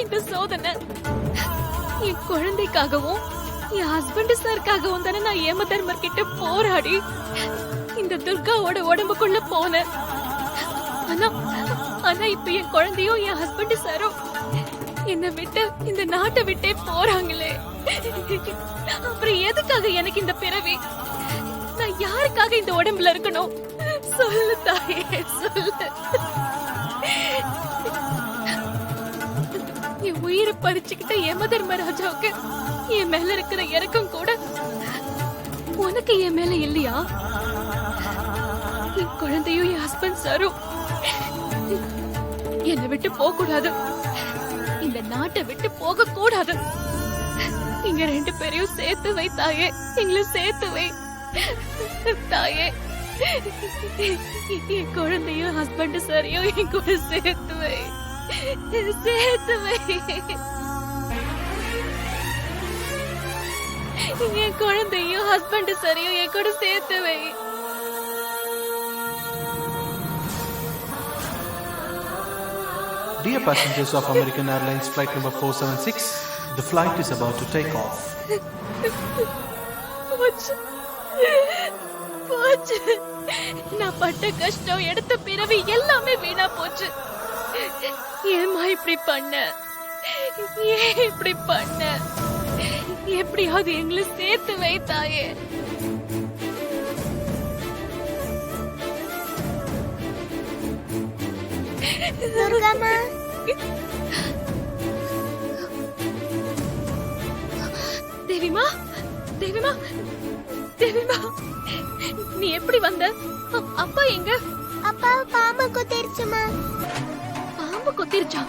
இந்த சோதனை? என் குழந்தைக்காகவும் என் ஹஸ்பண்ட் சாருக்காகவும் தானே நான் யமதர்மர் கிட்ட போராடி இந்த துர்காவோட உடம்புக்குள்ள போனேன். ஆனா ஆனா இப்ப என் குழந்தையும் என் ஹஸ்பண்ட் சாரும் என்னை விட்டு இந்த நாட்டை விட்டே போறாங்களே. அப்புறம் எதுக்காக எனக்கு இந்த பிறவி? நான் யாருக்காக இந்த உடம்புல இருக்கணும்? சொல்லு தாயே, சொல்லு. என் உயிரை பறிச்சுக்கிட்ட யமதர்மராஜாவுக்கு என் மேல இருக்கிற இறக்கம் கூட உனக்கு என் மேல இல்லையா? என் குழந்தையும் என் ஹஸ்பண்ட் சாரும் என்னை விட்டு போக கூடாது, இந்த நாட்டை விட்டு போக கூடாது. நீங்க ரெண்டு பேரையும் சேர்த்து வை தாயே, எங்களை சேர்த்து வை தாயே. என் குழந்தையும் ஹஸ்பண்ட் சாரையும் என் கூட சேர்த்து வை, சேர்த்து வை. என் குழந்தையும் ஹஸ்பண்ட் சாரையும் என் கூட சேர்த்து வை. Dear passengers of American Airlines flight number 476, the flight is about to take off. போச்சு, போச்சு. நான் பட்ட கஷ்டம், எடுத்த பிறவி எல்லாமே வீணா போச்சு. ஏமா இப்படி பண்ண? ஏன் இப்படி பண்ண? எப்படியாவது எங்களை சேர்த்து வை தாயே. துர்காமா, தேவிமா, தேவிமா, தேவிமா, நீ எப்படி வந்த? அப்பா எங்க? அப்பா பாம்பு குத்திருச்சுமா. பாம்பு கொத்திருச்சா?